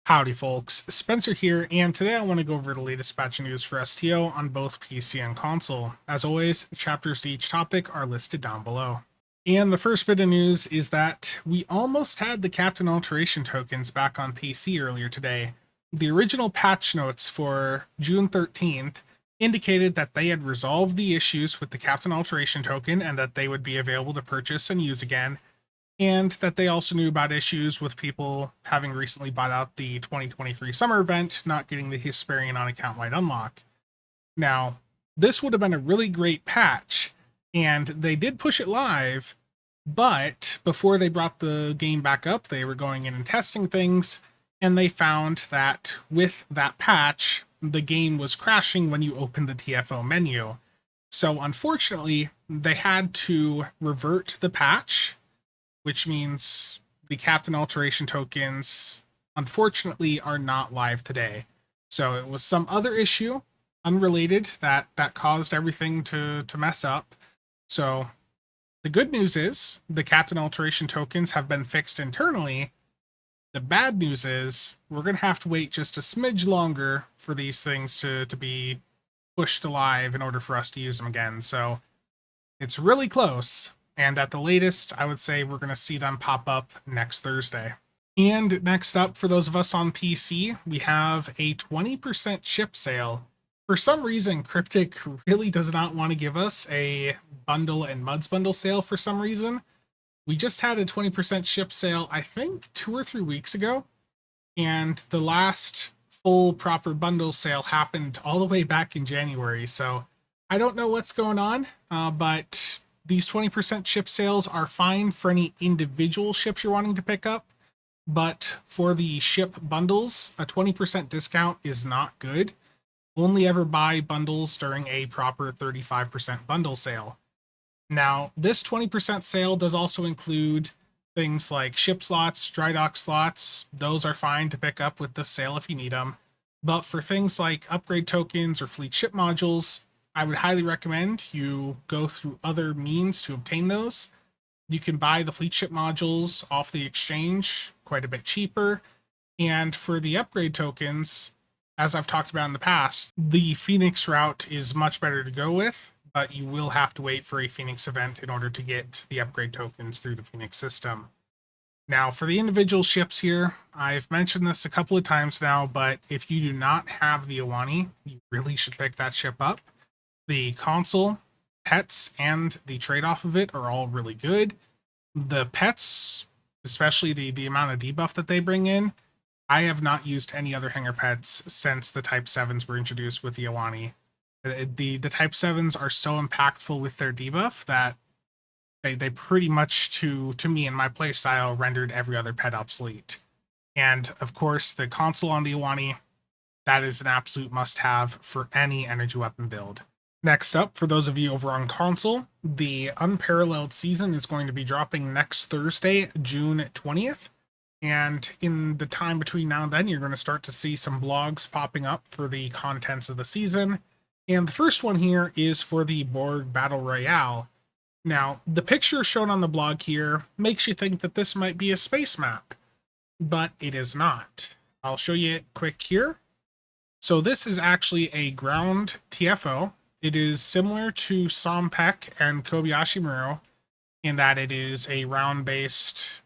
Howdy folks, Spencer here, and today I want to go over the latest patch news for STO on both PC and console. As always, chapters to each topic are listed down below. And the first bit of news is that we almost had the Captain Alteration tokens back on PC earlier today. The original patch notes for June 13th indicated that they had resolved the issues with the Captain Alteration token and that they would be available to purchase and use again, and that they also knew about issues with people having recently bought out the 2023 summer event, not getting the Hesperian on account-wide unlock. Now, this would have been a really great patch, and they did push it live, but before they brought the game back up, they were going in and testing things, and they found that with that patch, the game was crashing when you opened the TFO menu. So unfortunately, they had to revert the patch, which means the Captain Alteration tokens, unfortunately, are not live today. So it was some other issue, unrelated, that caused everything to mess up. So the good news is the Captain Alteration tokens have been fixed internally. The bad news is we're going to have to wait just a smidge longer for these things to be pushed to live in order for us to use them again. So it's really close. And at the latest, I would say we're going to see them pop up next Thursday. And next up, for those of us on PC, we have a 20% ship sale. For some reason, Cryptic really does not want to give us a bundle and Muds bundle sale for some reason. We just had a 20% ship sale, I think, 2 or 3 weeks ago. And the last full proper bundle sale happened all the way back in January. So I don't know what's going on, but these 20% ship sales are fine for any individual ships you're wanting to pick up, but for the ship bundles, a 20% discount is not good. Only ever buy bundles during a proper 35% bundle sale. Now, this 20% sale does also include things like ship slots, dry dock slots. Those are fine to pick up with this sale if you need them. But for things like upgrade tokens or fleet ship modules, I would highly recommend you go through other means to obtain those. You can buy the fleet ship modules off the exchange quite a bit cheaper. And for the upgrade tokens, as I've talked about in the past, the Phoenix route is much better to go with, but you will have to wait for a Phoenix event in order to get the upgrade tokens through the Phoenix system. Now, for the individual ships here, I've mentioned this a couple of times now, but if you do not have the Iwani, you really should pick that ship up. The console, pets, and the trade-off of it are all really good. The pets, especially the amount of debuff that they bring in, I have not used any other hanger pets since the Type 7s were introduced with the Iwani. The Type 7s are so impactful with their debuff that they pretty much, to me and my playstyle, rendered every other pet obsolete. And of course, the console on the Iwani, that is an absolute must-have for any energy weapon build. Next up, for those of you over on console, the Unparralleled season is going to be dropping next Thursday, June 20th. And in the time between now and then, you're going to start to see some blogs popping up for the contents of the season. And the first one here is for the Borg Battle Royale. Now, the picture shown on the blog here makes you think that this might be a space map, but it is not. I'll show you it quick here. So this is actually a ground TFO. It is similar to Sompek and Kobayashi Maru in that it is a round-based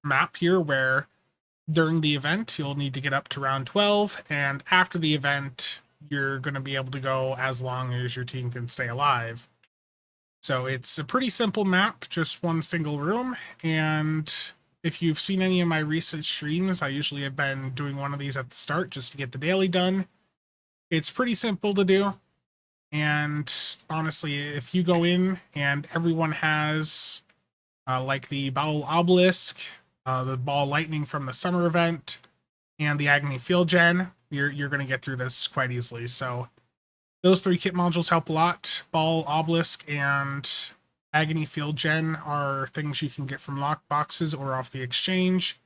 map here where during the event, you'll need to get up to round 12, and after the event, you're going to be able to go as long as your team can stay alive. So it's a pretty simple map, just one single room, and if you've seen any of my recent streams, I usually have been doing one of these at the start just to get the daily done. It's pretty simple to do. And honestly, if you go in and everyone has like the Bowel Obelisk, the Ball Lightning from the summer event, and the Agony Field Gen, you're going to get through this quite easily. So those 3 kit modules help a lot. Ball Obelisk and Agony Field Gen are things you can get from lock boxes or off the exchange.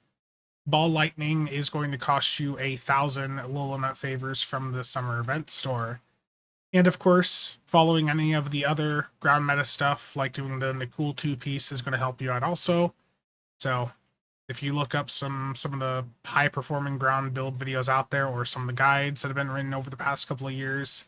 Ball Lightning is going to cost you 1,000 Lola favors from the summer event store. And of course, following any of the other ground meta stuff, like doing the cool 2-piece, is going to help you out also. So If you look up some of the high performing ground build videos out there, or some of the guides that have been written over the past couple of years,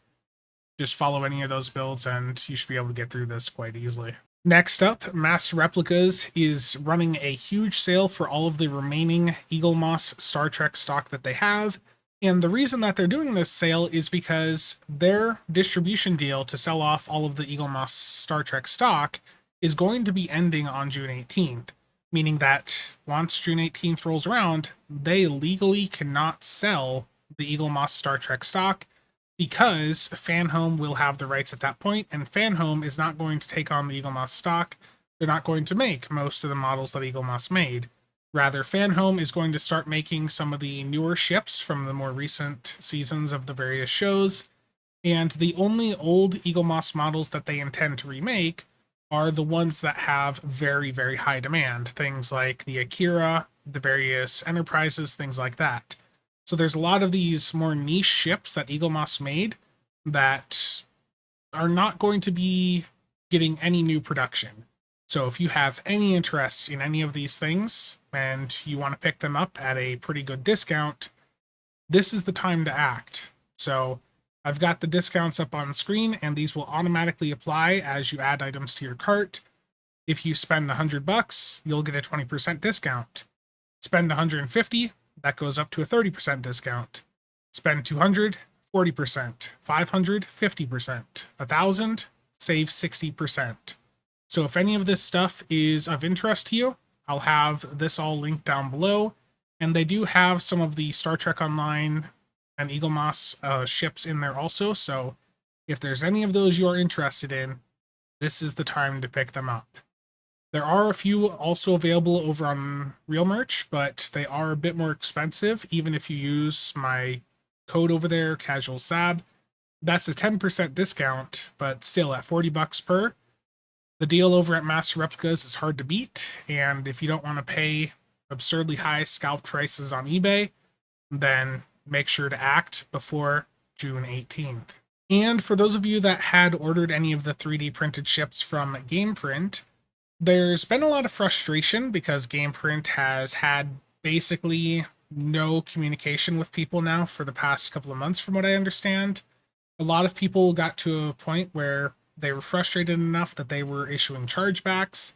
just follow any of those builds and you should be able to get through this quite easily. Next up, Master Replicas is running a huge sale for all of the remaining Eagle Moss Star Trek stock that they have. And the reason that they're doing this sale is because their distribution deal to sell off all of the Eagle Moss Star Trek stock is going to be ending on June 18th, meaning that once June 18th rolls around, they legally cannot sell the Eagle Moss Star Trek stock because FanHome will have the rights at that point, and FanHome is not going to take on the Eagle Moss stock. They're not going to make most of the models that Eagle Moss made. Rather, FanHome is going to start making some of the newer ships from the more recent seasons of the various shows, and the only old Eagle Moss models that they intend to remake are the ones that have very, very high demand. Things like the Akira, the various Enterprises, things like that. So there's a lot of these more niche ships that Eagle Moss made that are not going to be getting any new production. So if you have any interest in any of these things and you want to pick them up at a pretty good discount, this is the time to act. So I've got the discounts up on screen, and these will automatically apply as you add items to your cart. If you spend $100, you'll get a 20% discount. Spend $150, that goes up to a 30% discount. Spend $200, 40%. $500, 50%. $1,000, save 60%. So if any of this stuff is of interest to you, I'll have this all linked down below. And they do have some of the Star Trek Online and Eagle Moss ships in there also. So if there's any of those you're interested in, this is the time to pick them up. There are a few also available over on Real Merch, but they are a bit more expensive, even if you use my code over there, CasualSAB. That's a 10% discount, but still at $40 per. The deal over at Master Replicas is hard to beat, and if you don't want to pay absurdly high scalp prices on eBay, then make sure to act before June 18th. And for those of you that had ordered any of the 3D printed ships from Gameprint, there's been a lot of frustration because Gameprint has had basically no communication with people now for the past couple of months, from what I understand. A lot of people got to a point where they were frustrated enough that they were issuing chargebacks.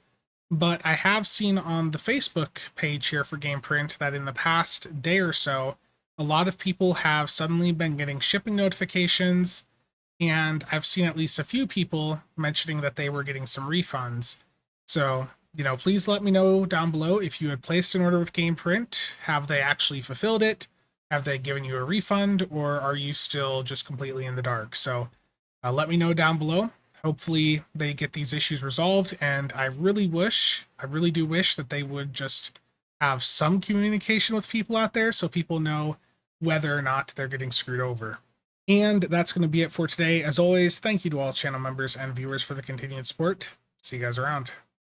But I have seen on the Facebook page here for Gameprint that in the past day or so, a lot of people have suddenly been getting shipping notifications, and I've seen at least a few people mentioning that they were getting some refunds. So, please let me know down below if you had placed an order with Gameprint. Have they actually fulfilled it? Have they given you a refund, or are you still just completely in the dark? So let me know down below. Hopefully they get these issues resolved, and I really do wish that they would just have some communication with people out there so people know whether or not they're getting screwed over. And that's going to be it for today. As always, thank you to all channel members and viewers for the continued support. See you guys around.